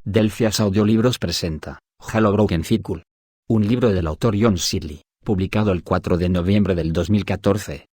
Delphias Audiolibros presenta Halo Broken Circle, un libro del autor John Searle, publicado el 4 de noviembre del 2014.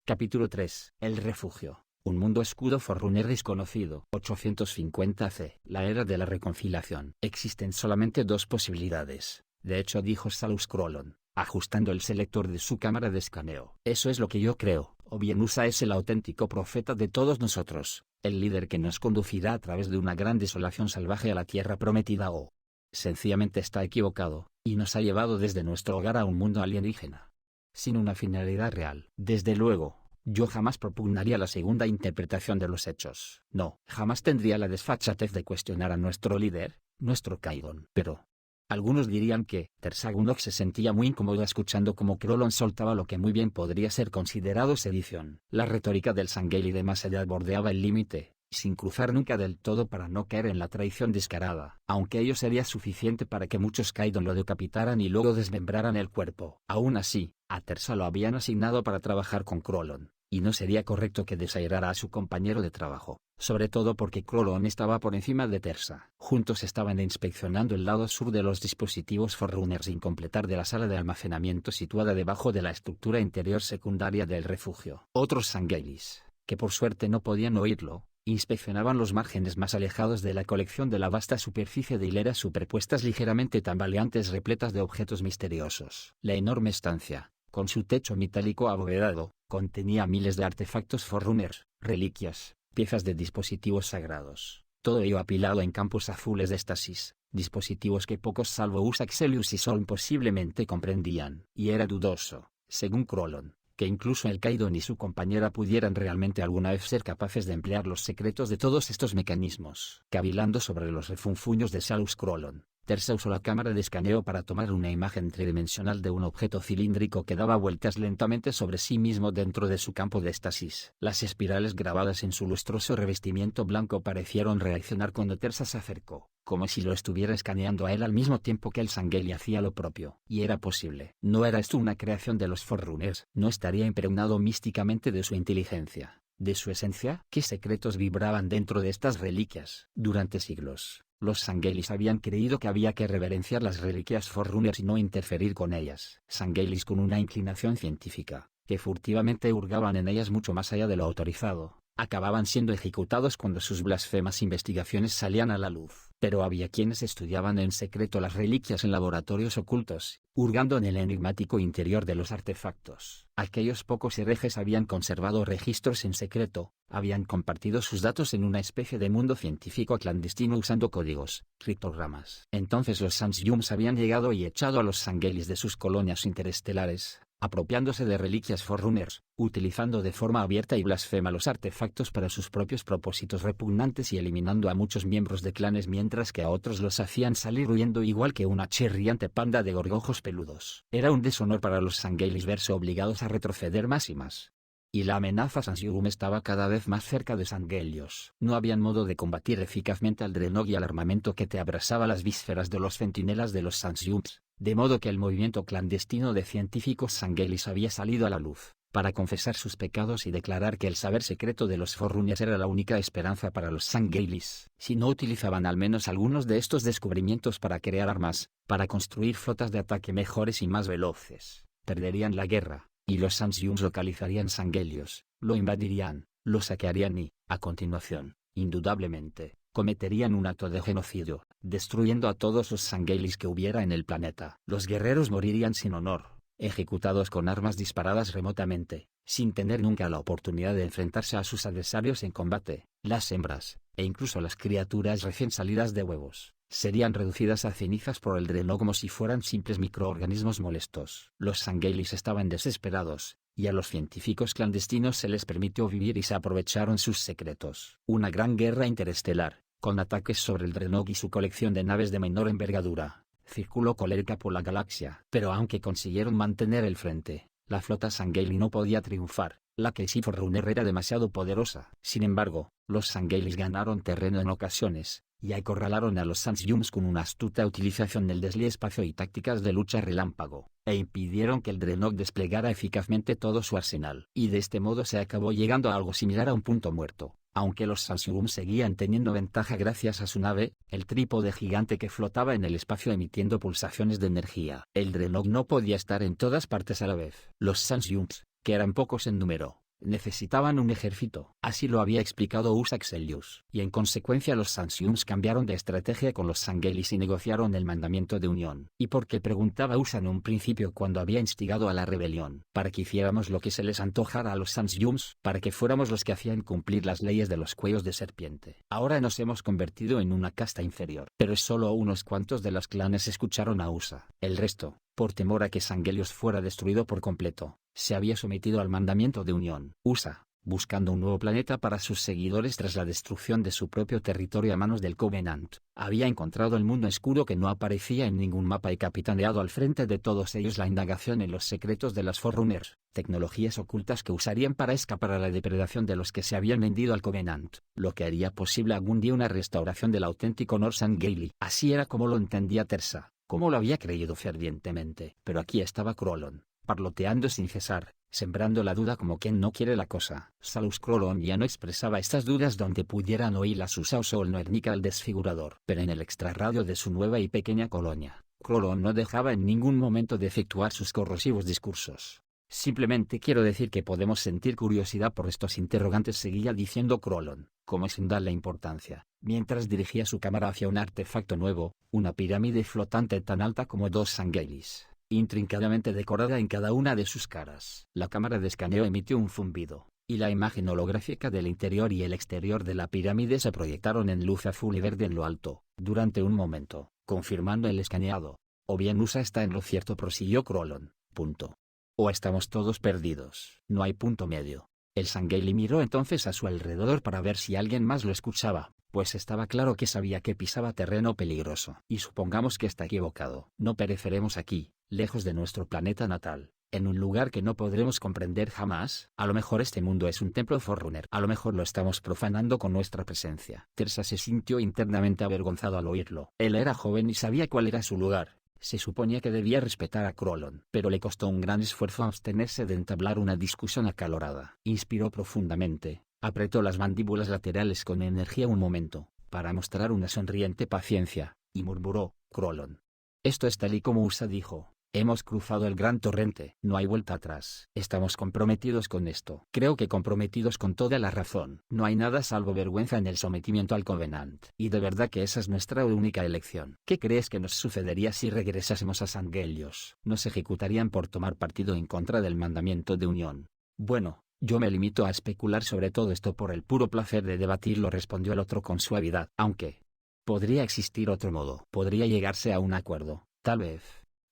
Capítulo 3. El refugio. Un mundo escudo Forerunner desconocido. 850 C. La era de la reconciliación. Existen solamente dos posibilidades. De hecho, dijo Salus Crolon, ajustando el selector de su cámara de escaneo. Eso es lo que yo creo. O bien Usa es el auténtico profeta de todos nosotros, el líder que nos conducirá a través de una gran desolación salvaje a la tierra prometida, o sencillamente está equivocado, y nos ha llevado desde nuestro hogar a un mundo alienígena, sin una finalidad real. Desde luego, yo jamás propugnaría la segunda interpretación de los hechos. No, jamás tendría la desfachatez de cuestionar a nuestro líder, nuestro Kaidon. Pero algunos dirían que Tersagunok se sentía muy incómodo escuchando cómo Crolon soltaba lo que muy bien podría ser considerado sedición. La retórica del Sangheili de más allá bordeaba el límite, sin cruzar nunca del todo para no caer en la traición descarada. Aunque ello sería suficiente para que muchos Kaidon lo decapitaran y luego desmembraran el cuerpo. Aún así, a Tersa lo habían asignado para trabajar con Crolon, y no sería correcto que desairara a su compañero de trabajo, sobre todo porque Crolon estaba por encima de Tersa. Juntos estaban inspeccionando el lado sur de los dispositivos Forerunner sin completar de la sala de almacenamiento situada debajo de la estructura interior secundaria del refugio. Otros Sangheilis, que por suerte no podían oírlo, inspeccionaban los márgenes más alejados de la colección de la vasta superficie de hileras superpuestas ligeramente tambaleantes repletas de objetos misteriosos. La enorme estancia, con su techo metálico abovedado, contenía miles de artefactos Forerunner, reliquias, piezas de dispositivos sagrados, todo ello apilado en campos azules de estasis, dispositivos que pocos salvo Usa, Xelius y Solm posiblemente comprendían. Y era dudoso, según Crolon, que incluso el Kaidon y su compañera pudieran realmente alguna vez ser capaces de emplear los secretos de todos estos mecanismos. Cavilando sobre los refunfuños de Salus Crolon, Tersa usó la cámara de escaneo para tomar una imagen tridimensional de un objeto cilíndrico que daba vueltas lentamente sobre sí mismo dentro de su campo de estasis. Las espirales grabadas en su lustroso revestimiento blanco parecieron reaccionar cuando Tersa se acercó, como si lo estuviera escaneando a él al mismo tiempo que el Sangheili hacía lo propio. Y era posible. ¿No era esto una creación de los Forerunners? ¿No estaría impregnado místicamente de su inteligencia, de su esencia? ¿Qué secretos vibraban dentro de estas reliquias? Durante siglos, los Sangheilis habían creído que había que reverenciar las reliquias Forerunners y no interferir con ellas. Sangheilis con una inclinación científica, que furtivamente hurgaban en ellas mucho más allá de lo autorizado, acababan siendo ejecutados cuando sus blasfemas investigaciones salían a la luz. Pero había quienes estudiaban en secreto las reliquias en laboratorios ocultos, hurgando en el enigmático interior de los artefactos. Aquellos pocos herejes habían conservado registros en secreto, habían compartido sus datos en una especie de mundo científico clandestino usando códigos, criptogramas. Entonces los Sansyums habían llegado y echado a los Sangheilis de sus colonias interestelares, apropiándose de reliquias Forerunners, utilizando de forma abierta y blasfema los artefactos para sus propios propósitos repugnantes y eliminando a muchos miembros de clanes mientras que a otros los hacían salir huyendo igual que una chirriante panda de gorgojos peludos. Era un deshonor para los Sangheilis verse obligados a retroceder más y más. Y la amenaza Sansyum estaba cada vez más cerca de Sanghelios. No había modo de combatir eficazmente al Drenog y al armamento que te abrasaba las vísceras de los centinelas de los Sansyums, de modo que el movimiento clandestino de científicos Sangheilis había salido a la luz, para confesar sus pecados y declarar que el saber secreto de los Forerunners era la única esperanza para los Sangheilis. Si no utilizaban al menos algunos de estos descubrimientos para crear armas, para construir flotas de ataque mejores y más veloces, perderían la guerra, y los Sansyums localizarían Sanghelios, lo invadirían, lo saquearían y, a continuación, indudablemente, cometerían un acto de genocidio, destruyendo a todos los Sangheilis que hubiera en el planeta. Los guerreros morirían sin honor, ejecutados con armas disparadas remotamente, sin tener nunca la oportunidad de enfrentarse a sus adversarios en combate. Las hembras, e incluso las criaturas recién salidas de huevos, serían reducidas a cenizas por el Drenó como si fueran simples microorganismos molestos. Los Sangheilis estaban desesperados, y a los científicos clandestinos se les permitió vivir y se aprovecharon sus secretos. Una gran guerra interestelar, con ataques sobre el Drenog y su colección de naves de menor envergadura, circuló colérica por la galaxia. Pero aunque consiguieron mantener el frente, la flota Sangheili no podía triunfar. La Keisi Forerunner era demasiado poderosa. Sin embargo, los Sangheilis ganaron terreno en ocasiones, y acorralaron a los Sansyums con una astuta utilización del desliespacio y tácticas de lucha relámpago, e impidieron que el Drenog desplegara eficazmente todo su arsenal. Y de este modo se acabó llegando a algo similar a un punto muerto. Aunque los Sansum seguían teniendo ventaja gracias a su nave, el trípode gigante que flotaba en el espacio emitiendo pulsaciones de energía. El Dreadnought no podía estar en todas partes a la vez. Los Sansums, que eran pocos en número, necesitaban un ejército. Así lo había explicado Usa Exelius. Y en consecuencia los Sansums cambiaron de estrategia con los Sangelis y negociaron el mandamiento de unión. ¿Y por qué?, preguntaba Usa en un principio cuando había instigado a la rebelión. Para que hiciéramos lo que se les antojara a los Sansums, para que fuéramos los que hacían cumplir las leyes de los cuellos de serpiente. Ahora nos hemos convertido en una casta inferior. Pero solo unos cuantos de los clanes escucharon a Usa. El resto, por temor a que Sangelios fuera destruido por completo, se había sometido al mandamiento de unión. Usa, buscando un nuevo planeta para sus seguidores tras la destrucción de su propio territorio a manos del Covenant, había encontrado el mundo oscuro que no aparecía en ningún mapa y capitaneado al frente de todos ellos la indagación en los secretos de las Forerunners, tecnologías ocultas que usarían para escapar a la depredación de los que se habían vendido al Covenant, lo que haría posible algún día una restauración del auténtico Norsan Gaily. Así era como lo entendía Tersa, como lo había creído fervientemente. Pero aquí estaba Krolon, parloteando sin cesar, sembrando la duda como quien no quiere la cosa. Salus Krolon ya no expresaba estas dudas donde pudieran oír a Susa o Sol Noernica el desfigurador. Pero en el extrarradio de su nueva y pequeña colonia, Krolon no dejaba en ningún momento de efectuar sus corrosivos discursos. Simplemente quiero decir que podemos sentir curiosidad por estos interrogantes, seguía diciendo Krolon, como sin darle importancia, mientras dirigía su cámara hacia un artefacto nuevo, una pirámide flotante tan alta como 2 Sangelis, intrincadamente decorada en cada una de sus caras. La cámara de escaneo emitió un zumbido, y la imagen holográfica del interior y el exterior de la pirámide se proyectaron en luz azul y verde en lo alto, durante un momento, confirmando el escaneado. O bien Usa está en lo cierto, prosiguió Krolon. Punto. O estamos todos perdidos. No hay punto medio. El Sangheili miró entonces a su alrededor para ver si alguien más lo escuchaba, pues estaba claro que sabía que pisaba terreno peligroso. Y supongamos que está equivocado. No pereceremos aquí, lejos de nuestro planeta natal, en un lugar que no podremos comprender jamás. A lo mejor este mundo es un templo Forerunner. A lo mejor lo estamos profanando con nuestra presencia. Tersa se sintió internamente avergonzado al oírlo. Él era joven y sabía cuál era su lugar. Se suponía que debía respetar a Krolon, pero le costó un gran esfuerzo abstenerse de entablar una discusión acalorada. Inspiró profundamente, apretó las mandíbulas laterales con energía un momento, para mostrar una sonriente paciencia, y murmuró: Krolon. Esto es tal y como Usa dijo. Hemos cruzado el gran torrente. No hay vuelta atrás. Estamos comprometidos con esto. Creo que comprometidos con toda la razón. No hay nada salvo vergüenza en el sometimiento al Covenant. Y de verdad que esa es nuestra única elección. ¿Qué crees que nos sucedería si regresásemos a Sangelios? Nos ejecutarían por tomar partido en contra del mandamiento de unión. Bueno, yo me limito a especular sobre todo esto por el puro placer de debatirlo, respondió el otro con suavidad. Aunque podría existir otro modo. Podría llegarse a un acuerdo, tal vez.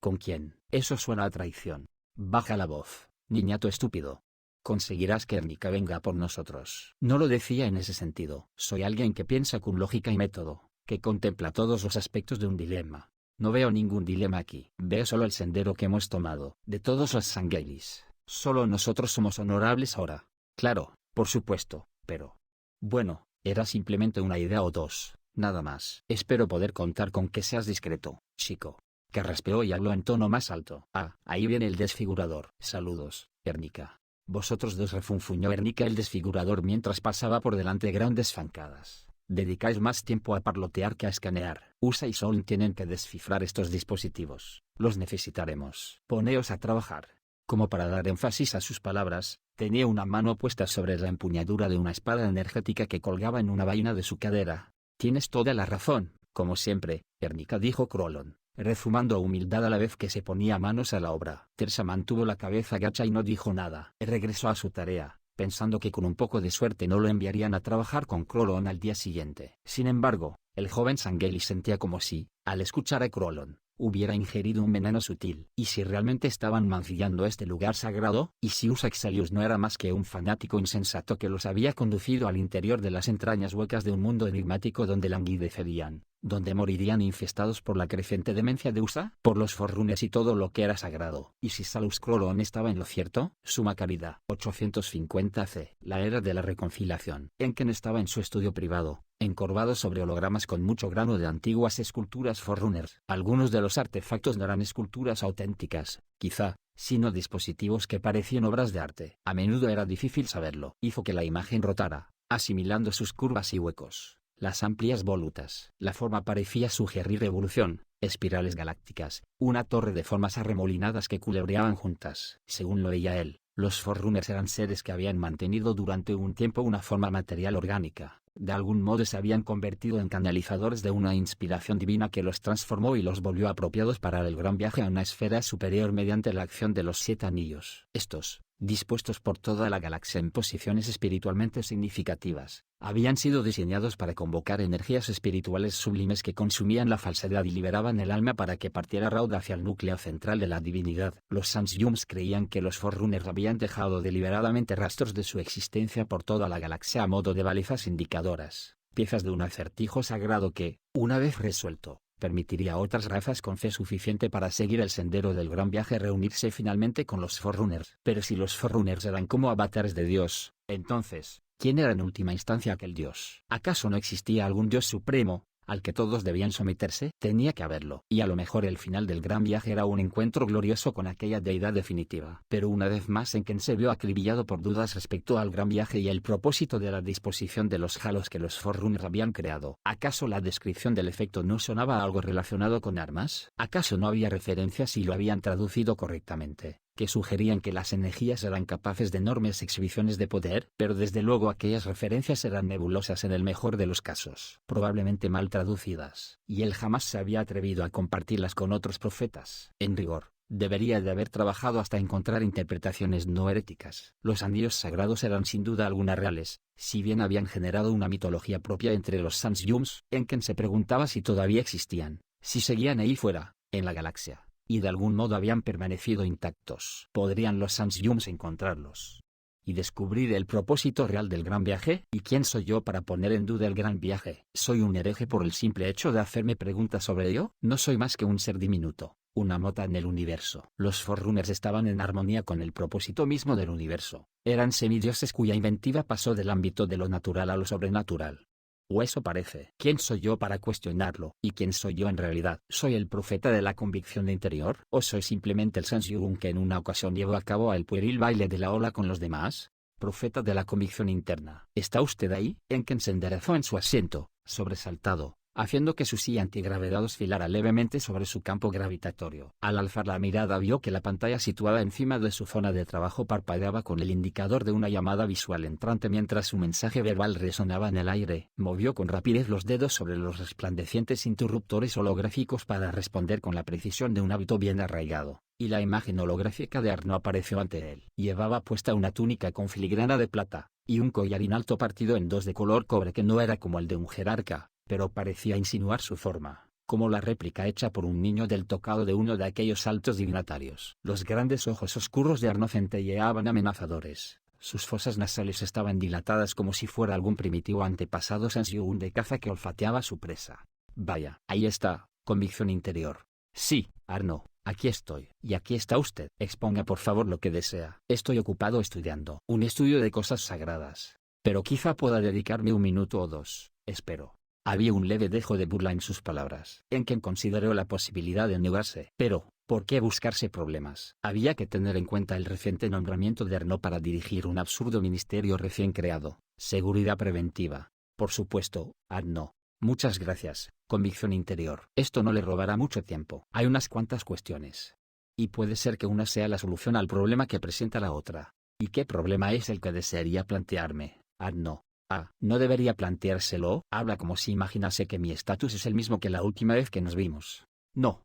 ¿Con quién? Eso suena a traición. Baja la voz, niñato estúpido. Conseguirás que Ernika venga por nosotros. No lo decía en ese sentido. Soy alguien que piensa con lógica y método, que contempla todos los aspectos de un dilema. No veo ningún dilema aquí. Veo solo el sendero que hemos tomado. De todos los Sanghelis, solo nosotros somos honorables ahora. Claro, por supuesto, pero... Bueno, era simplemente una idea o dos, nada más. Espero poder contar con que seas discreto, chico. Carraspeó y habló en tono más alto. Ah, ahí viene el desfigurador. Saludos, Ernika. Vosotros dos, refunfuñó Ernika el desfigurador mientras pasaba por delante grandes zancadas. Dedicáis más tiempo a parlotear que a escanear. Usa y Sol tienen que descifrar estos dispositivos. Los necesitaremos. Poneos a trabajar. Como para dar énfasis a sus palabras, tenía una mano puesta sobre la empuñadura de una espada energética que colgaba en una vaina de su cadera. Tienes toda la razón, como siempre, Ernika, dijo Krolon, rezumando humildad a la vez que se ponía manos a la obra. Tersa mantuvo la cabeza gacha y no dijo nada. Regresó a su tarea, pensando que con un poco de suerte no lo enviarían a trabajar con Krolon al día siguiente. Sin embargo, el joven Sangheili sentía como si, al escuchar a Krolon, hubiera ingerido un veneno sutil. ¿Y si realmente estaban mancillando este lugar sagrado? ¿Y si Usa Exelius no era más que un fanático insensato que los había conducido al interior de las entrañas huecas de un mundo enigmático donde languidecerían, donde morirían infestados por la creciente demencia de Usa, por los Forerunners y todo lo que era sagrado? ¿Y si Salus Krolon estaba en lo cierto? Suma caridad. 850 C. La era de la reconciliación. Enken estaba en su estudio privado, encorvado sobre hologramas con mucho grano de antiguas esculturas Forerunners. Algunos de los artefactos no eran esculturas auténticas, quizá, sino dispositivos que parecían obras de arte. A menudo era difícil saberlo. Hizo que la imagen rotara, asimilando sus curvas y huecos, las amplias volutas. La forma parecía sugerir evolución, espirales galácticas, una torre de formas arremolinadas que culebreaban juntas. Según lo veía él, los Forerunners eran seres que habían mantenido durante un tiempo una forma material orgánica. De algún modo se habían convertido en canalizadores de una inspiración divina que los transformó y los volvió apropiados para el gran viaje a una esfera superior mediante la acción de los 7 anillos. Estos, dispuestos por toda la galaxia en posiciones espiritualmente significativas, habían sido diseñados para convocar energías espirituales sublimes que consumían la falsedad y liberaban el alma para que partiera rauda hacia el núcleo central de la divinidad. Los Sansyums creían que los Forerunners habían dejado deliberadamente rastros de su existencia por toda la galaxia a modo de balizas indicadoras, piezas de un acertijo sagrado que, una vez resuelto, permitiría a otras razas con fe suficiente para seguir el sendero del gran viaje reunirse finalmente con los Forerunners. Pero si los Forerunners eran como avatares de Dios, entonces, ¿quién era en última instancia aquel Dios? ¿Acaso no existía algún Dios supremo, al que todos debían someterse? Tenía que haberlo. Y a lo mejor el final del gran viaje era un encuentro glorioso con aquella deidad definitiva. Pero una vez más Enken se vio acribillado por dudas respecto al gran viaje y el propósito de la disposición de los halos que los Forerunners habían creado. ¿Acaso la descripción del efecto no sonaba a algo relacionado con armas? ¿Acaso no había referencias y lo habían traducido correctamente, que sugerían que las energías eran capaces de enormes exhibiciones de poder? Pero desde luego aquellas referencias eran nebulosas en el mejor de los casos, probablemente mal traducidas, y él jamás se había atrevido a compartirlas con otros profetas. En rigor, debería de haber trabajado hasta encontrar interpretaciones no heréticas. Los anillos sagrados eran sin duda alguna reales, si bien habían generado una mitología propia entre los Sansyums. Enken se preguntaba si todavía existían, si seguían ahí fuera, en la galaxia, y de algún modo habían permanecido intactos. ¿Podrían los Sansyums encontrarlos y descubrir el propósito real del gran viaje? ¿Y quién soy yo para poner en duda el gran viaje? ¿Soy un hereje por el simple hecho de hacerme preguntas sobre ello? No soy más que un ser diminuto, una mota en el universo. Los Forerunners estaban en armonía con el propósito mismo del universo. Eran semidioses cuya inventiva pasó del ámbito de lo natural a lo sobrenatural. O eso parece. ¿Quién soy yo para cuestionarlo? ¿Y quién soy yo en realidad? ¿Soy el profeta de la convicción interior? ¿O soy simplemente el Sansyung que en una ocasión llevó a cabo el pueril baile de la ola con los demás? Profeta de la convicción interna. ¿Está usted ahí? Enken se enderezó en su asiento, sobresaltado, haciendo que su silla antigravedad oscilara levemente sobre su campo gravitatorio. Al alzar la mirada vio que la pantalla situada encima de su zona de trabajo parpadeaba con el indicador de una llamada visual entrante mientras su mensaje verbal resonaba en el aire. Movió con rapidez los dedos sobre los resplandecientes interruptores holográficos para responder con la precisión de un hábito bien arraigado, y la imagen holográfica de Arno apareció ante él. Llevaba puesta una túnica con filigrana de plata, y un collarín alto partido en dos de color cobre que no era como el de un jerarca, pero parecía insinuar su forma, como la réplica hecha por un niño del tocado de uno de aquellos altos dignatarios. Los grandes ojos oscuros de Arno centelleaban amenazadores, sus fosas nasales estaban dilatadas como si fuera algún primitivo antepasado Sansyung de caza que olfateaba su presa. Vaya, ahí está, convicción interior. Sí, Arno, aquí estoy. Y aquí está usted. Exponga por favor lo que desea. Estoy ocupado estudiando un estudio de cosas sagradas, pero quizá pueda dedicarme un minuto o dos, espero. Había un leve dejo de burla en sus palabras. Enken consideró la posibilidad de negarse. Pero, ¿por qué buscarse problemas? Había que tener en cuenta el reciente nombramiento de Arno para dirigir un absurdo ministerio recién creado. Seguridad preventiva. Por supuesto, Arno. Muchas gracias, convicción interior. Esto no le robará mucho tiempo. Hay unas cuantas cuestiones. Y puede ser que una sea la solución al problema que presenta la otra. ¿Y qué problema es el que desearía plantearme, Arno? Ah, ¿no debería planteárselo? Habla como si imaginase que mi estatus es el mismo que la última vez que nos vimos. No,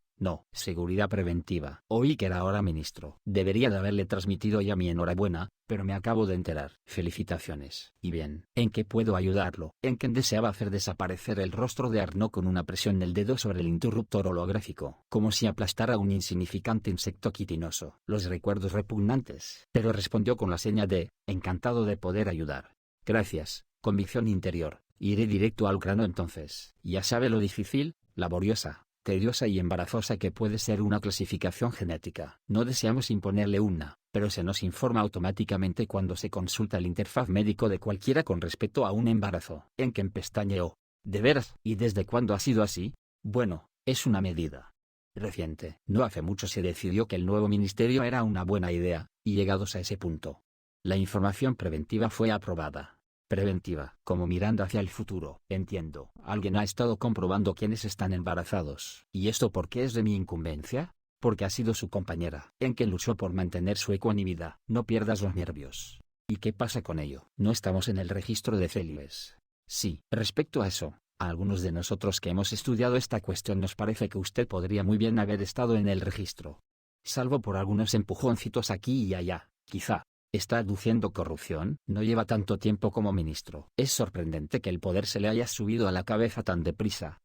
seguridad preventiva. Oí que era ahora ministro. Debería de haberle transmitido ya mi enhorabuena, pero me acabo de enterar. Felicitaciones. Y bien, ¿en qué puedo ayudarlo? Enken deseaba hacer desaparecer el rostro de Arno con una presión del dedo sobre el interruptor holográfico, como si aplastara un insignificante insecto quitinoso. Los recuerdos repugnantes. Pero respondió con la seña de, encantado de poder ayudar. Gracias. Convicción interior. Iré directo al grano entonces. Ya sabe lo difícil, laboriosa, tediosa y embarazosa que puede ser una clasificación genética. No deseamos imponerle una, pero se nos informa automáticamente cuando se consulta el interfaz médico de cualquiera con respecto a un embarazo. Enken pestañeó. ¿De veras? ¿Y desde cuándo ha sido así? Bueno, es una medida reciente. No hace mucho se decidió que el nuevo ministerio era una buena idea, y llegados a ese punto, la información preventiva fue aprobada. preventiva, como mirando hacia el futuro. Entiendo. Alguien ha estado comprobando quiénes están embarazados. ¿Y esto por qué es de mi incumbencia? Porque ha sido su compañera, en que luchó por mantener su ecuanimidad. No pierdas los nervios. ¿Y qué pasa con ello? No estamos en el registro de célibes. Sí, respecto a eso, a algunos de nosotros que hemos estudiado esta cuestión nos parece que usted podría muy bien haber estado en el registro. Salvo por algunos empujoncitos aquí y allá, quizá. ¿Está aduciendo corrupción? No lleva tanto tiempo como ministro. Es sorprendente que el poder se le haya subido a la cabeza tan deprisa.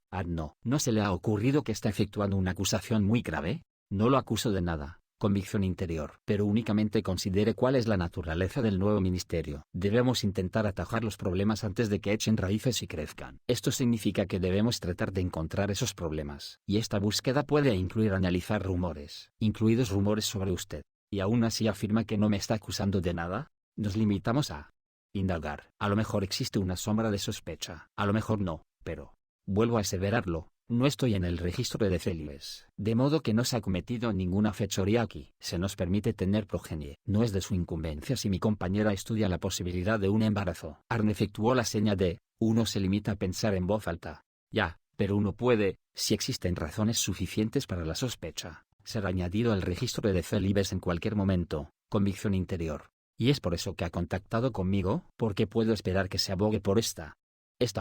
¿No se le ha ocurrido que está efectuando una acusación muy grave? No lo acuso de nada. Convicción interior. Pero únicamente considere cuál es la naturaleza del nuevo ministerio. Debemos intentar atajar los problemas antes de que echen raíces y crezcan. Esto significa que debemos tratar de encontrar esos problemas. Y esta búsqueda puede incluir analizar rumores, incluidos rumores sobre usted. ¿Y aún así afirma que no me está acusando de nada? Nos limitamos a indagar. A lo mejor existe una sombra de sospecha. A lo mejor no, pero vuelvo a aseverarlo. No estoy en el registro de célibes, de modo que no se ha cometido ninguna fechoría aquí. Se nos permite tener progenie. No es de su incumbencia si mi compañera estudia la posibilidad de un embarazo. Arne efectuó la seña de, uno se limita a pensar en voz alta. Ya, pero uno puede, si existen razones suficientes para la sospecha, ser añadido al registro de célibes en cualquier momento. Convicción interior. Y es por eso que ha contactado conmigo, porque puedo esperar que se abogue por esta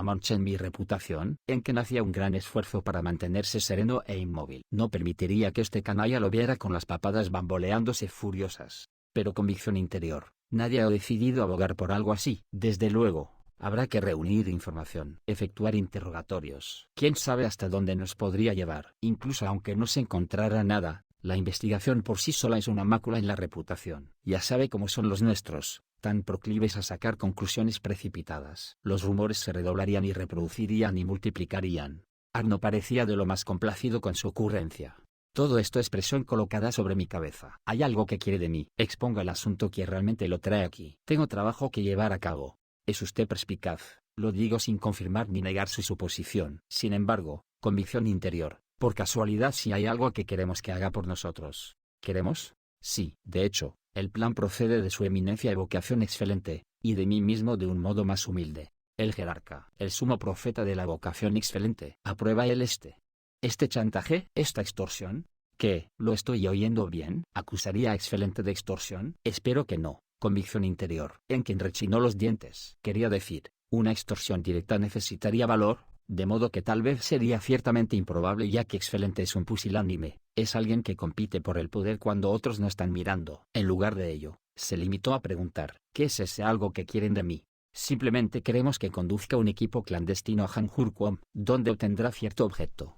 mancha en mi reputación, en que hacía un gran esfuerzo para mantenerse sereno e inmóvil. No permitiría que este canalla lo viera con las papadas bamboleándose furiosas. Pero convicción interior, nadie ha decidido abogar por algo así. Desde luego, habrá que reunir información, efectuar interrogatorios. ¿Quién sabe hasta dónde nos podría llevar? Incluso aunque no se encontrara nada, la investigación por sí sola es una mácula en la reputación. Ya sabe cómo son los nuestros, tan proclives a sacar conclusiones precipitadas. Los rumores se redoblarían y reproducirían y multiplicarían. Arno parecía de lo más complacido con su ocurrencia. Todo esto es presión colocada sobre mi cabeza. Hay algo que quiere de mí. Exponga el asunto que realmente lo trae aquí. Tengo trabajo que llevar a cabo. Es usted perspicaz. Lo digo sin confirmar ni negar su suposición. Sin embargo, convicción interior. Por casualidad, si hay algo que queremos que haga por nosotros. ¿Queremos? Sí, de hecho, el plan procede de su eminencia y vocación excelente, y de mí mismo de un modo más humilde. El jerarca, el sumo profeta de la vocación excelente. ¿Aprueba él este chantaje, esta extorsión? ¿Qué, lo estoy oyendo bien? ¿Acusaría a excelente de extorsión? Espero que no. Convicción interior, en quien rechinó los dientes. Quería decir, una extorsión directa necesitaría valor, de modo que tal vez sería ciertamente improbable, ya que excelente es un pusilánime, es alguien que compite por el poder cuando otros no están mirando. En lugar de ello, se limitó a preguntar, ¿qué es ese algo que quieren de mí? Simplemente queremos que conduzca un equipo clandestino a Hanjurquom, donde obtendrá cierto objeto.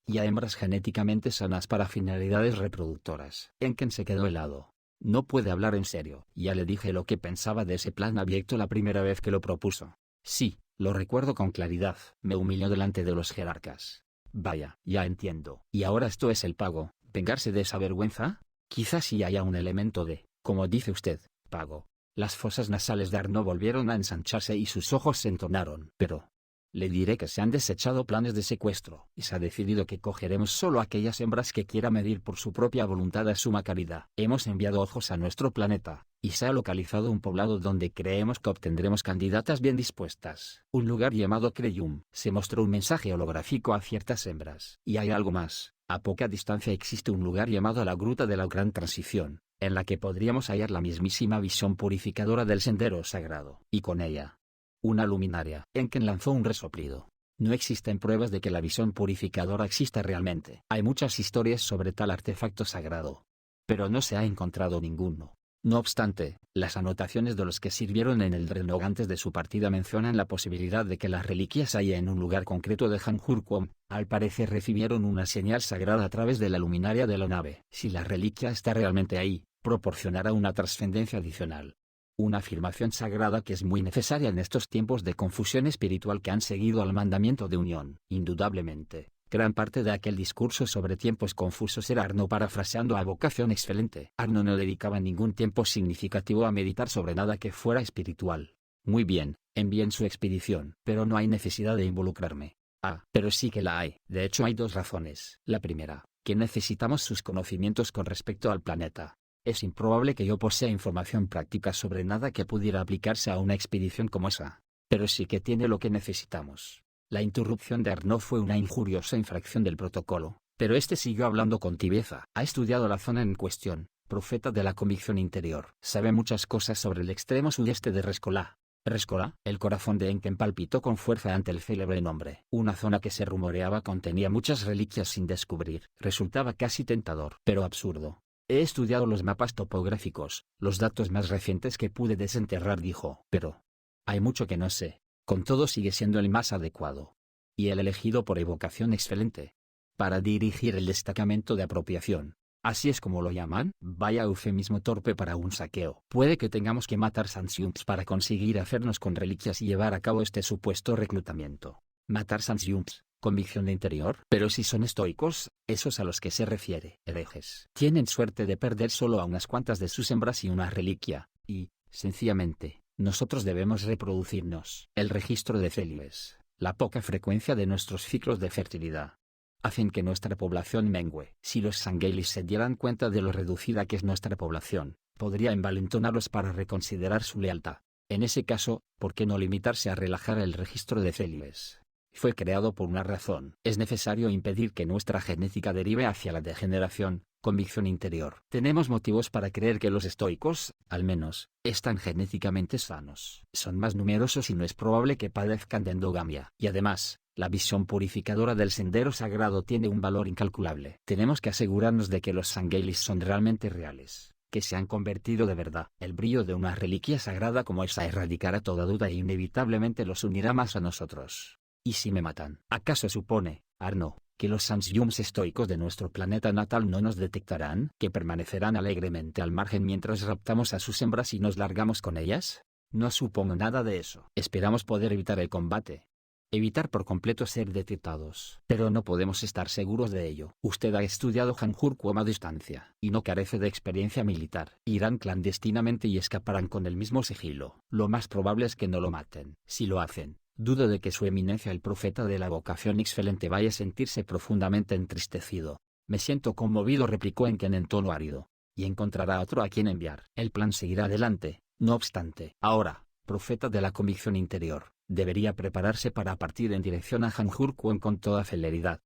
Y a hembras genéticamente sanas para finalidades reproductoras. Enken se quedó helado. No puede hablar en serio. Ya le dije lo que pensaba de ese plan abierto la primera vez que lo propuso. Sí, lo recuerdo con claridad. Me humilló delante de los jerarcas. Vaya, ya entiendo. ¿Y ahora esto es el pago? ¿Vengarse de esa vergüenza? Quizás sí haya un elemento de, como dice usted, pago. Las fosas nasales de Arno volvieron a ensancharse y sus ojos se entornaron. Pero le diré que se han desechado planes de secuestro, y se ha decidido que cogeremos solo aquellas hembras que quiera medir por su propia voluntad a suma caridad. Hemos enviado ojos a nuestro planeta, y se ha localizado un poblado donde creemos que obtendremos candidatas bien dispuestas. Un lugar llamado Creyum. Se mostró un mensaje holográfico a ciertas hembras. Y hay algo más. A poca distancia existe un lugar llamado la Gruta de la Gran Transición, en la que podríamos hallar la mismísima visión purificadora del sendero sagrado. Y con ella, una luminaria. Enken lanzó un resoplido. No existen pruebas de que la visión purificadora exista realmente. Hay muchas historias sobre tal artefacto sagrado, pero no se ha encontrado ninguno. No obstante, las anotaciones de los que sirvieron en el Drenog antes de su partida mencionan la posibilidad de que las reliquias haya en un lugar concreto de Hanjurquom. Al parecer recibieron una señal sagrada a través de la luminaria de la nave. Si la reliquia está realmente ahí, proporcionará una trascendencia adicional. Una afirmación sagrada que es muy necesaria en estos tiempos de confusión espiritual que han seguido al mandamiento de unión. Indudablemente, gran parte de aquel discurso sobre tiempos confusos era Arno parafraseando a vocación excelente. Arno no dedicaba ningún tiempo significativo a meditar sobre nada que fuera espiritual. Muy bien, envíen su expedición, pero no hay necesidad de involucrarme. Ah, pero sí que la hay. De hecho hay dos razones. La primera, que necesitamos sus conocimientos con respecto al planeta. Es improbable que yo posea información práctica sobre nada que pudiera aplicarse a una expedición como esa. pero sí que tiene lo que necesitamos. La interrupción de Arnaud fue una injuriosa infracción del protocolo, pero este siguió hablando con tibieza. Ha estudiado la zona en cuestión, profeta de la convicción interior. Sabe muchas cosas sobre el extremo sudeste de Rescolá. Rescolá, el corazón de Enken palpitó con fuerza ante el célebre nombre. Una zona que se rumoreaba contenía muchas reliquias sin descubrir. Resultaba casi tentador, pero absurdo. He estudiado los mapas topográficos, los datos más recientes que pude desenterrar, dijo. Pero hay mucho que no sé. Con todo sigue siendo el más adecuado. Y el elegido por evocación excelente. Para dirigir el destacamento de apropiación. Así es como lo llaman. Vaya eufemismo torpe para un saqueo. Puede que tengamos que matar Sansiums para conseguir hacernos con reliquias y llevar a cabo este supuesto reclutamiento. Matar Sansiums, convicción de interior. Pero si son estoicos, esos a los que se refiere, herejes, tienen suerte de perder solo a unas cuantas de sus hembras y una reliquia, y, sencillamente, nosotros debemos reproducirnos. El registro de célibes, la poca frecuencia de nuestros ciclos de fertilidad, hacen que nuestra población mengüe. Si los Sangelis se dieran cuenta de lo reducida que es nuestra población, podría envalentonarlos para reconsiderar su lealtad. En ese caso, ¿por qué no limitarse a relajar el registro de célibes? Fue creado por una razón. Es necesario impedir que nuestra genética derive hacia la degeneración, convicción interior. Tenemos motivos para creer que los estoicos, al menos, están genéticamente sanos. Son más numerosos y no es probable que padezcan de endogamia. Y además, la visión purificadora del sendero sagrado tiene un valor incalculable. Tenemos que asegurarnos de que los Sangelis son realmente reales, que se han convertido de verdad. El brillo de una reliquia sagrada como esa erradicará toda duda e inevitablemente los unirá más a nosotros. ¿Y si me matan? ¿Acaso supone, Arnaud, que los Sansiums estoicos de nuestro planeta natal no nos detectarán? ¿Que permanecerán alegremente al margen mientras raptamos a sus hembras y nos largamos con ellas? No supongo nada de eso. Esperamos poder evitar el combate. Evitar por completo ser detectados. Pero no podemos estar seguros de ello. Usted ha estudiado Hanjurquom a distancia, y no carece de experiencia militar. Irán clandestinamente y escaparán con el mismo sigilo. Lo más probable es que no lo maten. Si lo hacen, dudo de que su eminencia el profeta de la vocación excelente vaya a sentirse profundamente entristecido. Me siento conmovido, replicó Enken en tono árido. Y encontrará otro a quien enviar. El plan seguirá adelante, no obstante. Ahora, profeta de la convicción interior, debería prepararse para partir en dirección a Hanjurquom con toda celeridad.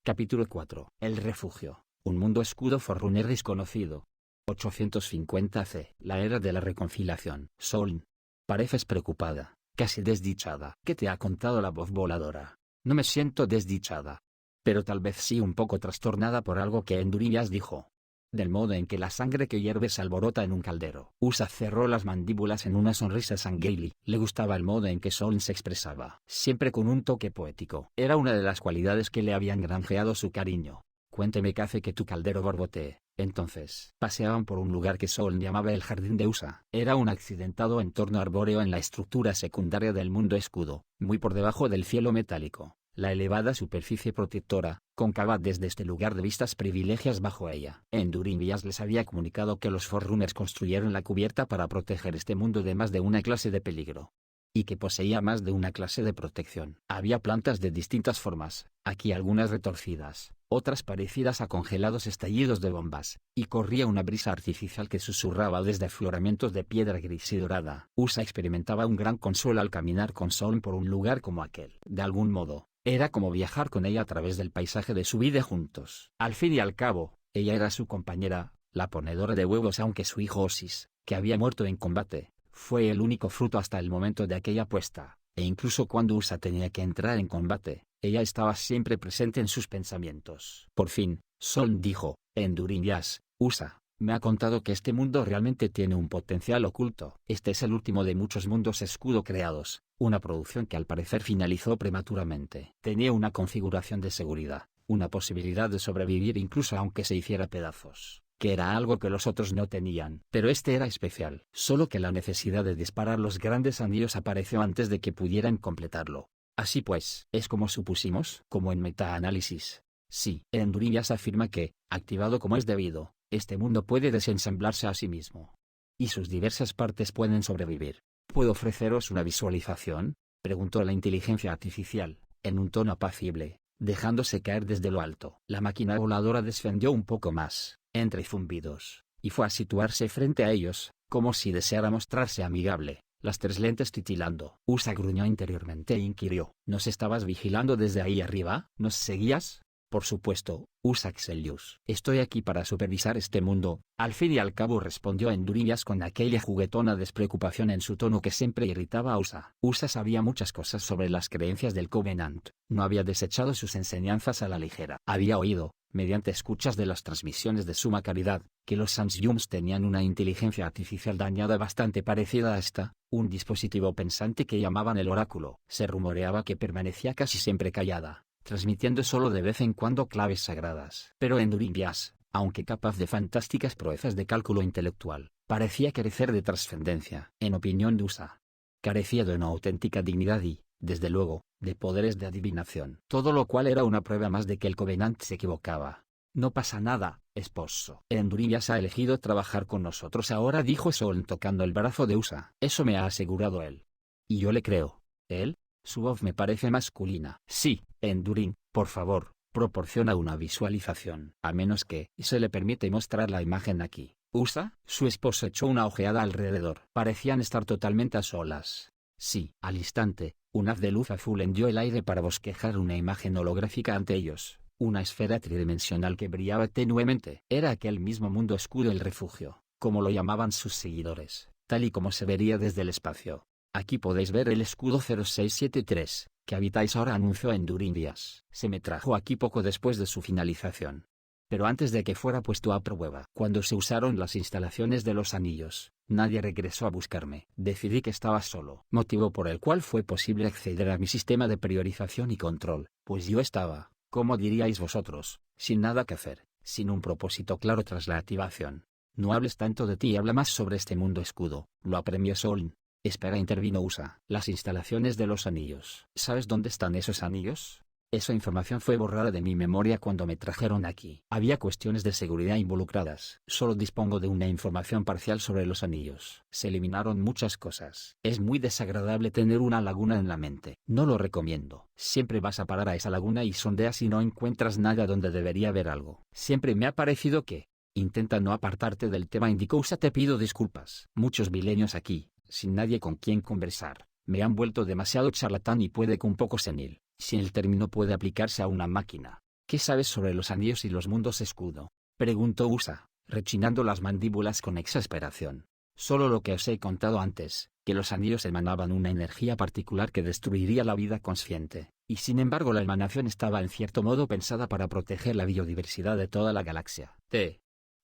Capítulo 4. El refugio. Un mundo escudo forrunner desconocido. 850 C. La era de la reconciliación. Soln. Pareces preocupada, casi desdichada. ¿Qué te ha contado la voz voladora? No me siento desdichada. Pero tal vez sí un poco trastornada por algo que Endurillas dijo. Del modo en que la sangre que hierve se alborota en un caldero. Usa cerró las mandíbulas en una sonrisa Sangheili. Le gustaba el modo en que Soln se expresaba, siempre con un toque poético. Era una de las cualidades que le habían granjeado su cariño. Cuénteme qué hace que tu caldero borbotee. Entonces, paseaban por un lugar que Soln llamaba el Jardín de Usa. Era un accidentado entorno arbóreo en la estructura secundaria del mundo escudo, muy por debajo del cielo metálico. La elevada superficie protectora, cóncava desde este lugar de vistas privilegias bajo ella. Endurillas les había comunicado que los Forerunners construyeron la cubierta para proteger este mundo de más de una clase de peligro. Y que poseía más de una clase de protección. Había plantas de distintas formas, aquí algunas retorcidas, otras parecidas a congelados estallidos de bombas, y corría una brisa artificial que susurraba desde afloramientos de piedra gris y dorada. Usa experimentaba un gran consuelo al caminar con Soln por un lugar como aquel. De algún modo, era como viajar con ella a través del paisaje de su vida juntos. Al fin y al cabo, ella era su compañera, la ponedora de huevos, aunque su hijo Osis, que había muerto en combate, fue el único fruto hasta el momento de aquella puesta, e incluso cuando Usa tenía que entrar en combate, ella estaba siempre presente en sus pensamientos. Por fin, Soln dijo, Endurillas, Usa me ha contado que este mundo realmente tiene un potencial oculto. Este es el último de muchos mundos escudo creados, una producción que al parecer finalizó prematuramente. Tenía una configuración de seguridad, una posibilidad de sobrevivir incluso aunque se hiciera pedazos, que era algo que los otros no tenían. Pero este era especial, solo que la necesidad de disparar los grandes anillos apareció antes de que pudieran completarlo. Así pues, ¿es como supusimos? Como en metaanálisis. Sí, Endurillas afirma que, activado como es debido, este mundo puede desensamblarse a sí mismo. Y sus diversas partes pueden sobrevivir. ¿Puedo ofreceros una visualización?, preguntó la inteligencia artificial, en un tono apacible, dejándose caer desde lo alto. La máquina voladora descendió un poco más, entre zumbidos, y fue a situarse frente a ellos, como si deseara mostrarse amigable. las tres lentes titilando. Usa gruñó interiormente e inquirió: ¿nos estabas vigilando desde ahí arriba? ¿Nos seguías? Por supuesto, Usa Xelius. Estoy aquí para supervisar este mundo, al fin y al cabo, respondió Enduribias con aquella juguetona despreocupación en su tono que siempre irritaba a Usa. Usa sabía muchas cosas sobre las creencias del Covenant, no había desechado sus enseñanzas a la ligera. Había oído, mediante escuchas de las transmisiones de suma calidad, que los Sansyums tenían una inteligencia artificial dañada bastante parecida a esta, un dispositivo pensante que llamaban el oráculo. Se rumoreaba que permanecía casi siempre callada, transmitiendo solo de vez en cuando claves sagradas. Pero Enduribias, aunque capaz de fantásticas proezas de cálculo intelectual, parecía carecer de trascendencia. En opinión de Usa, carecía de una auténtica dignidad y, desde luego, de poderes de adivinación. Todo lo cual era una prueba más de que el Covenant se equivocaba. No pasa nada, esposo. Enduribias ha elegido trabajar con nosotros ahora, dijo Soln tocando el brazo de Usa. Eso me ha asegurado él. Y yo le creo. ¿Él? Su voz me parece masculina. Sí, Endurin, por favor, proporciona una visualización. A menos que se le permite mostrar la imagen aquí. Usa, su esposo echó una ojeada alrededor. Parecían estar totalmente a solas. Sí. Al instante, un haz de luz azul hendió el aire para bosquejar una imagen holográfica ante ellos. Una esfera tridimensional que brillaba tenuemente. Era aquel mismo mundo escudo, el refugio, como lo llamaban sus seguidores, tal y como se vería desde el espacio. Aquí podéis ver el escudo 0673, que habitáis ahora, anunció Enduribias. Se me trajo aquí poco después de su finalización. Pero antes de que fuera puesto a prueba. Cuando se usaron las instalaciones de los anillos, nadie regresó a buscarme. Decidí que estaba solo. Motivo por el cual fue posible acceder a mi sistema de priorización y control, pues yo estaba, como diríais vosotros, sin nada que hacer, sin un propósito claro tras la activación. No hables tanto de ti y habla más sobre este mundo escudo, lo apremió Soln. Espera, intervino Usa. Las instalaciones de los anillos. ¿Sabes dónde están esos anillos? Esa información fue borrada de mi memoria cuando me trajeron aquí. Había cuestiones de seguridad involucradas. Solo dispongo de una información parcial sobre los anillos. Se eliminaron muchas cosas. Es muy desagradable tener una laguna en la mente. No lo recomiendo. Siempre vas a parar a esa laguna y sondeas y no encuentras nada donde debería haber algo. Siempre me ha parecido que... Intenta no apartarte del tema, indicó Usa. Te pido disculpas. Muchos milenios aquí, sin nadie con quien conversar, me han vuelto demasiado charlatán y puede que un poco senil, si el término puede aplicarse a una máquina. ¿Qué sabes sobre los anillos y los mundos escudo? Preguntó Usa, rechinando las mandíbulas con exasperación. Solo lo que os he contado antes, que los anillos emanaban una energía particular que destruiría la vida consciente, y sin embargo la emanación estaba en cierto modo pensada para proteger la biodiversidad de toda la galaxia.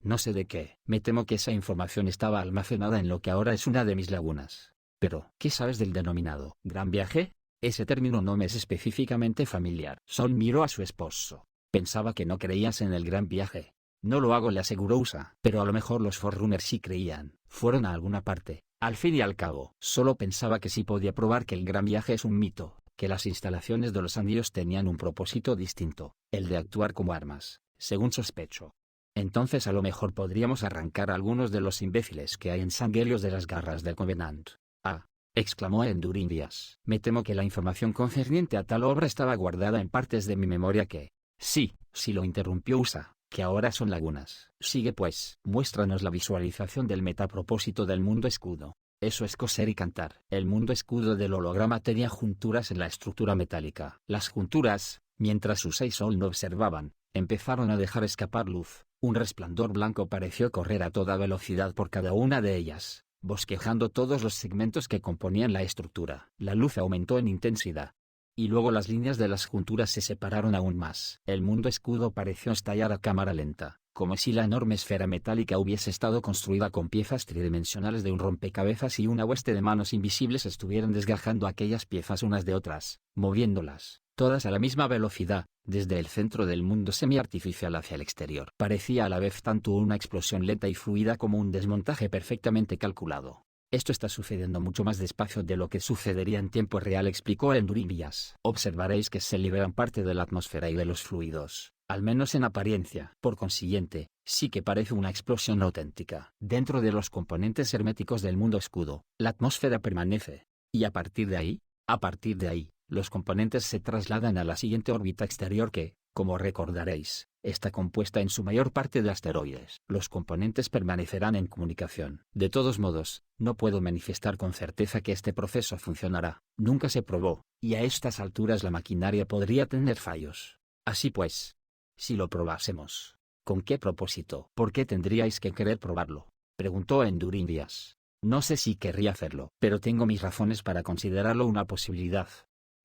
No sé de qué. Me temo que esa información estaba almacenada en lo que ahora es una de mis lagunas. Pero, ¿qué sabes del denominado gran viaje? Ese término no me es específicamente familiar. Sol miró a su esposo. Pensaba que no creías en el gran viaje. No lo hago, le aseguró Usa. Pero a lo mejor los Forerunners sí creían. Fueron a alguna parte. Al fin y al cabo, solo pensaba que sí podía probar que el gran viaje es un mito, que las instalaciones de los anillos tenían un propósito distinto, el de actuar como armas, según sospecho. Entonces a lo mejor podríamos arrancar a algunos de los imbéciles que hay en Sangelios de las garras del Covenant. Ah, exclamó Enduribias. Me temo que la información concerniente a tal obra estaba guardada en partes de mi memoria que... Sí, lo interrumpió Usa, que ahora son lagunas. Sigue pues. Muéstranos la visualización del metapropósito del mundo escudo. Eso es coser y cantar. El mundo escudo del holograma tenía junturas en la estructura metálica. Las junturas, mientras Usa y Sol no observaban, empezaron a dejar escapar luz. Un resplandor blanco pareció correr a toda velocidad por cada una de ellas, bosquejando todos los segmentos que componían la estructura. La luz aumentó en intensidad. Y luego las líneas de las junturas se separaron aún más. El mundo escudo pareció estallar a cámara lenta, como si la enorme esfera metálica hubiese estado construida con piezas tridimensionales de un rompecabezas y una hueste de manos invisibles estuvieran desgajando aquellas piezas unas de otras, moviéndolas, todas a la misma velocidad, desde el centro del mundo semi-artificial hacia el exterior. Parecía a la vez tanto una explosión lenta y fluida como un desmontaje perfectamente calculado. Esto está sucediendo mucho más despacio de lo que sucedería en tiempo real, explicó Enduribias. Observaréis que se liberan parte de la atmósfera y de los fluidos, al menos en apariencia. Por consiguiente, sí que parece una explosión auténtica. Dentro de los componentes herméticos del mundo escudo, la atmósfera permanece. Y a partir de ahí, los componentes se trasladan a la siguiente órbita exterior que, como recordaréis, está compuesta en su mayor parte de asteroides. Los componentes permanecerán en comunicación. De todos modos, no puedo manifestar con certeza que este proceso funcionará. Nunca se probó, y a estas alturas la maquinaria podría tener fallos. Así pues, si lo probásemos, ¿con qué propósito? ¿Por qué tendríais que querer probarlo?, preguntó Endurindias. No sé si querría hacerlo, pero tengo mis razones para considerarlo una posibilidad.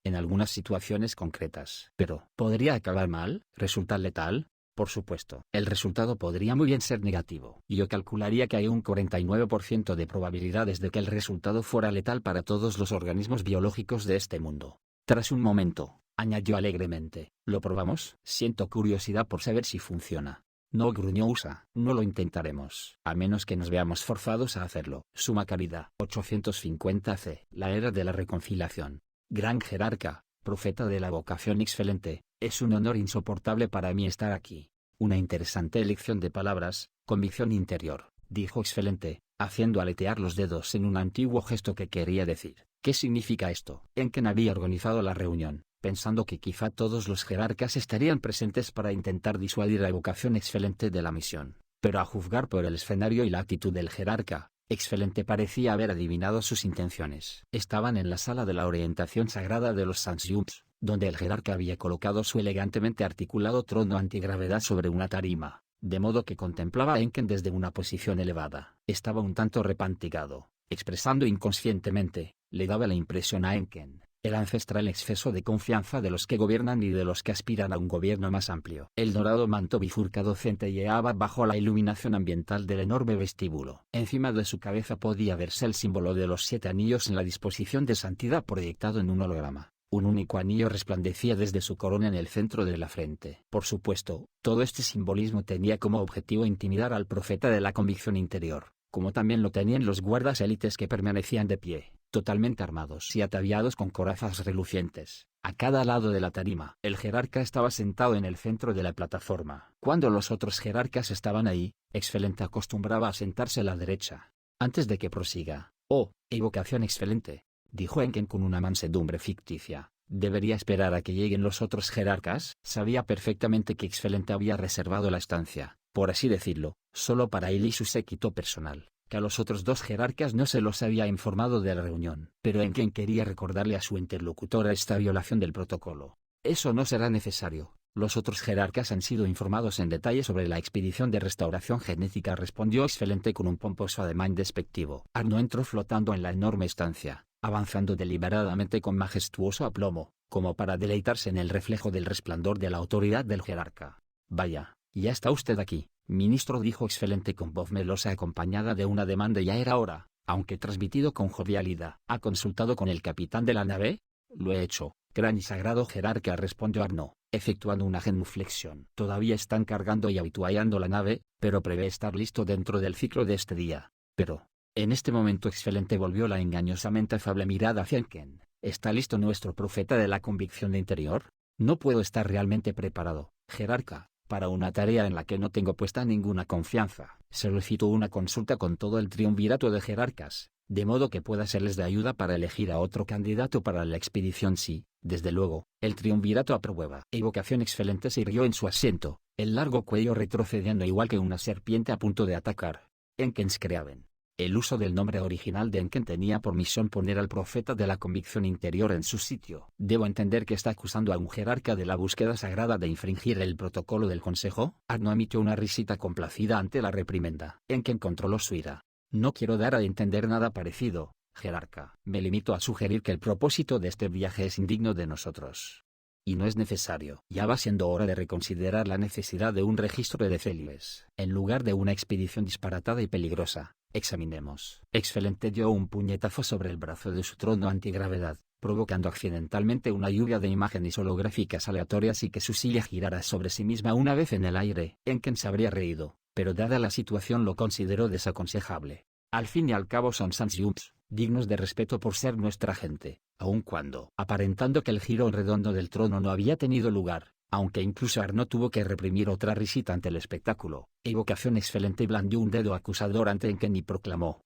En algunas situaciones concretas. Pero, ¿podría acabar mal? ¿Resultar letal? Por supuesto. El resultado podría muy bien ser negativo. Yo calcularía que hay un 49% de probabilidades de que el resultado fuera letal para todos los organismos biológicos de este mundo. Tras un momento, añadió alegremente, ¿lo probamos? Siento curiosidad por saber si funciona. No, gruñó USA, no lo intentaremos, a menos que nos veamos forzados a hacerlo. Suma Caridad. 850 C. La era de la reconciliación. Gran jerarca, profeta de la vocación excelente, es un honor insoportable para mí estar aquí. Una interesante elección de palabras, convicción interior, dijo excelente, haciendo aletear los dedos en un antiguo gesto que quería decir. ¿Qué significa esto? Enken había organizado la reunión, pensando que quizá todos los jerarcas estarían presentes para intentar disuadir la vocación excelente de la misión. Pero a juzgar por el escenario y la actitud del jerarca, excelente parecía haber adivinado sus intenciones. Estaban en la sala de la orientación sagrada de los Sansyums, donde el jerarca había colocado su elegantemente articulado trono antigravedad sobre una tarima, de modo que contemplaba a Enken desde una posición elevada. Estaba un tanto repantigado, expresando inconscientemente, le daba la impresión a Enken, el ancestral exceso de confianza de los que gobiernan y de los que aspiran a un gobierno más amplio. El dorado manto bifurcado centelleaba bajo la iluminación ambiental del enorme vestíbulo. Encima de su cabeza podía verse el símbolo de los 7 anillos en la disposición de santidad proyectado en un holograma. Un único anillo resplandecía desde su corona en el centro de la frente. Por supuesto, todo este simbolismo tenía como objetivo intimidar al profeta de la convicción interior, como también lo tenían los guardas élites que permanecían de pie, totalmente armados y ataviados con corazas relucientes, a cada lado de la tarima. El jerarca estaba sentado en el centro de la plataforma. Cuando los otros jerarcas estaban ahí, excelente acostumbraba a sentarse a la derecha. Antes de que prosiga, oh, evocación excelente, dijo Enken con una mansedumbre ficticia, ¿debería esperar a que lleguen los otros jerarcas? Sabía perfectamente que excelente había reservado la estancia, por así decirlo, solo para él y su séquito personal, que a los otros 2 jerarcas no se los había informado de la reunión. Pero Enken quería recordarle a su interlocutora esta violación del protocolo. Eso no será necesario. Los otros jerarcas han sido informados en detalle sobre la expedición de restauración genética, respondió excelente con un pomposo ademán despectivo. Arno entró flotando en la enorme estancia, avanzando deliberadamente con majestuoso aplomo, como para deleitarse en el reflejo del resplandor de la autoridad del jerarca. Vaya, ya está usted aquí, ministro, dijo excelente con voz melosa acompañada de una demanda. Ya era hora, aunque transmitido con jovialidad. ¿Ha consultado con el capitán de la nave? Lo he hecho, gran y sagrado jerarca, respondió Arno, efectuando una genuflexión. Todavía están cargando y habituallando la nave, pero prevé estar listo dentro del ciclo de este día. Pero, en este momento excelente volvió la engañosamente afable mirada hacia Enken. ¿Está listo nuestro profeta de la convicción de interior? No puedo estar realmente preparado, jerarca, para una tarea en la que no tengo puesta ninguna confianza. Solicito una consulta con todo el triunvirato de jerarcas, de modo que pueda serles de ayuda para elegir a otro candidato para la expedición si, desde luego, el triunvirato aprueba. Evocación excelente se irguió en su asiento, el largo cuello retrocediendo igual que una serpiente a punto de atacar. Enken Skreaven. El uso del nombre original de Enken tenía por misión poner al profeta de la convicción interior en su sitio. ¿Debo entender que está acusando a un jerarca de la búsqueda sagrada de infringir el protocolo del consejo? Arno emitió una risita complacida ante la reprimenda. Enken controló su ira. No quiero dar a entender nada parecido, jerarca. Me limito a sugerir que el propósito de este viaje es indigno de nosotros. Y no es necesario. Ya va siendo hora de reconsiderar la necesidad de un registro de célibes. En lugar de una expedición disparatada y peligrosa, examinemos. Excelente dio un puñetazo sobre el brazo de su trono antigravedad, provocando accidentalmente una lluvia de imágenes holográficas aleatorias y que su silla girara sobre sí misma una vez en el aire. Enken se habría reído, pero dada la situación lo consideró desaconsejable. Al fin y al cabo son Sansyums, dignos de respeto por ser nuestra gente, aun cuando, aparentando que el giro redondo del trono no había tenido lugar, aunque incluso Arno tuvo que reprimir otra risita ante el espectáculo. Evocación excelente blandió un dedo acusador ante Enken y proclamó: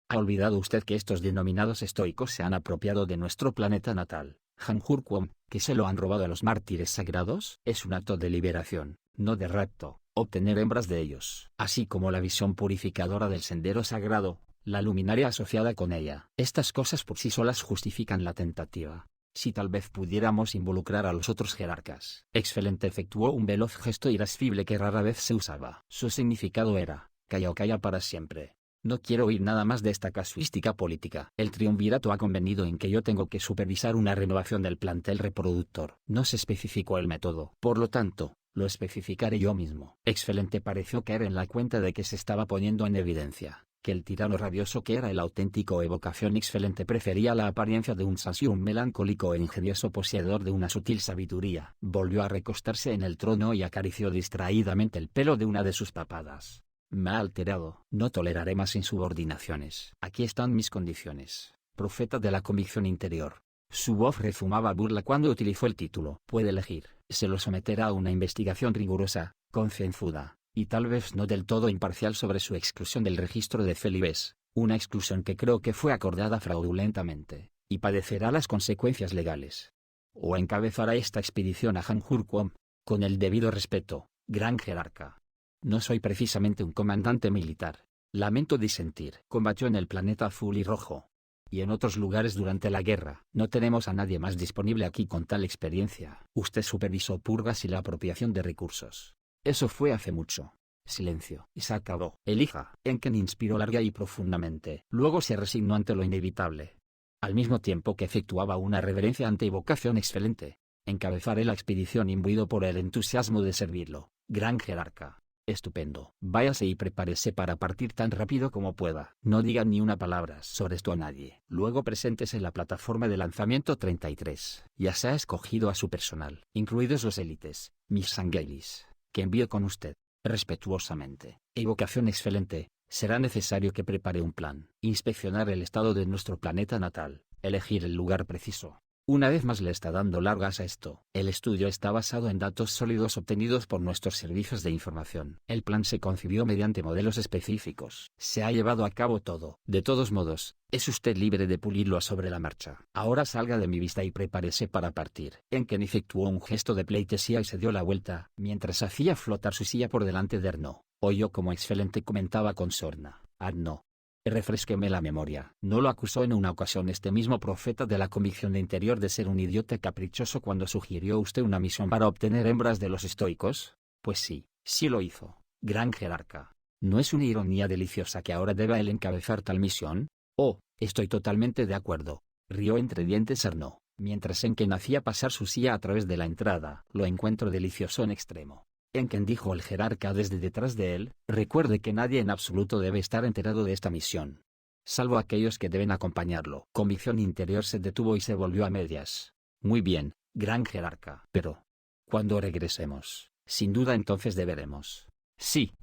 ¿Ha olvidado usted que estos denominados estoicos se han apropiado de nuestro planeta natal, Hanjurquom, que se lo han robado a los mártires sagrados? Es un acto de liberación, no de rapto, obtener hembras de ellos, así como la visión purificadora del sendero sagrado, la luminaria asociada con ella. Estas cosas por sí solas justifican la tentativa. Si tal vez pudiéramos involucrar a los otros jerarcas. Excelente efectuó un veloz gesto irascible que rara vez se usaba. Su significado era, calla o calla para siempre. No quiero oír nada más de esta casuística política. El triunvirato ha convenido en que yo tengo que supervisar una renovación del plantel reproductor. No se especificó el método. Por lo tanto, lo especificaré yo mismo. Excelente pareció caer en la cuenta de que se estaba poniendo en evidencia que el tirano rabioso que era el auténtico Evocación Excelente prefería la apariencia de un sasio, un melancólico e ingenioso poseedor de una sutil sabiduría. Volvió a recostarse en el trono y acarició distraídamente el pelo de una de sus papadas. Me ha alterado. No toleraré más insubordinaciones. Aquí están mis condiciones, profeta de la convicción interior. Su voz rezumaba burla cuando utilizó el título. Puede elegir. Se lo someterá a una investigación rigurosa, concienzuda, y tal vez no del todo imparcial sobre su exclusión del registro de Celibes, una exclusión que creo que fue acordada fraudulentamente, y padecerá las consecuencias legales. O encabezará esta expedición a Hanjurquom, con el debido respeto, gran jerarca. No soy precisamente un comandante militar. Lamento disentir. Combatió en el planeta azul y rojo, y en otros lugares durante la guerra. No tenemos a nadie más disponible aquí con tal experiencia. Usted supervisó purgas y la apropiación de recursos. Eso fue hace mucho. Silencio. Y se acabó. Elija. Enken inspiró larga y profundamente. Luego se resignó ante lo inevitable. Al mismo tiempo que efectuaba una reverencia ante Evocación Excelente. Encabezaré la expedición imbuido por el entusiasmo de servirlo, gran jerarca. Estupendo. Váyase y prepárese para partir tan rápido como pueda. No diga ni una palabra sobre esto a nadie. Luego preséntese en la plataforma de lanzamiento 33. Ya se ha escogido a su personal, incluidos los élites, Miss Angelis, que envío con usted. Respetuosamente. Evocación Excelente. Será necesario que prepare un plan. Inspeccionar el estado de nuestro planeta natal. Elegir el lugar preciso. Una vez más le está dando largas a esto. El estudio está basado en datos sólidos obtenidos por nuestros servicios de información. El plan se concibió mediante modelos específicos. Se ha llevado a cabo todo. De todos modos, es usted libre de pulirlo sobre la marcha. Ahora salga de mi vista y prepárese para partir. Enken efectuó un gesto de pleitesía y se dio la vuelta, mientras hacía flotar su silla por delante de Arnaud. Oyó como Excelente comentaba con sorna. Arnaud. Refresqueme la memoria. ¿No lo acusó en una ocasión este mismo profeta de la convicción de interior de ser un idiota caprichoso cuando sugirió usted una misión para obtener hembras de los estoicos? Pues sí, sí lo hizo, gran jerarca. ¿No es una ironía deliciosa que ahora deba él encabezar tal misión? Oh, estoy totalmente de acuerdo. Rió entre dientes Arnaud, mientras Enken hacía pasar su silla a través de la entrada. Lo encuentro delicioso en extremo. Enken, dijo el jerarca desde detrás de él, recuerde que nadie en absoluto debe estar enterado de esta misión, salvo aquellos que deben acompañarlo. Convicción interior se detuvo y se volvió a medias. Muy bien, gran jerarca. Pero, cuando regresemos, sin duda entonces deberemos. Sí,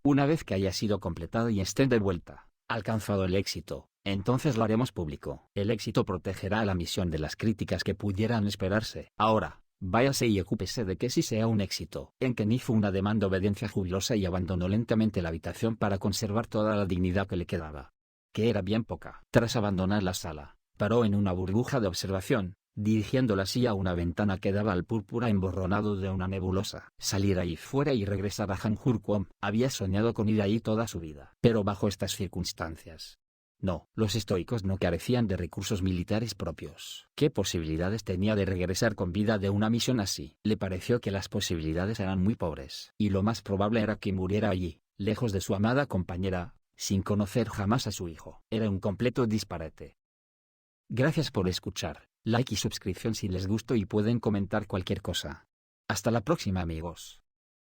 una vez que haya sido completado y estén de vuelta, alcanzado el éxito, entonces lo haremos público. El éxito protegerá a la misión de las críticas que pudieran esperarse. Ahora, váyase y ocúpese de que sí sea un éxito. Enken hizo una demanda obediencia jubilosa y abandonó lentamente la habitación para conservar toda la dignidad que le quedaba, que era bien poca. Tras abandonar la sala, paró en una burbuja de observación, dirigiendo la silla a una ventana que daba al púrpura emborronado de una nebulosa. Salir ahí fuera y regresar a Hanjurquom. Había soñado con ir ahí toda su vida. Pero bajo estas circunstancias, no, los estoicos no carecían de recursos militares propios. ¿Qué posibilidades tenía de regresar con vida de una misión así? Le pareció que las posibilidades eran muy pobres, y lo más probable era que muriera allí, lejos de su amada compañera, sin conocer jamás a su hijo. Era un completo disparate. Gracias por escuchar, like y suscripción si les gustó y pueden comentar cualquier cosa. Hasta la próxima, amigos.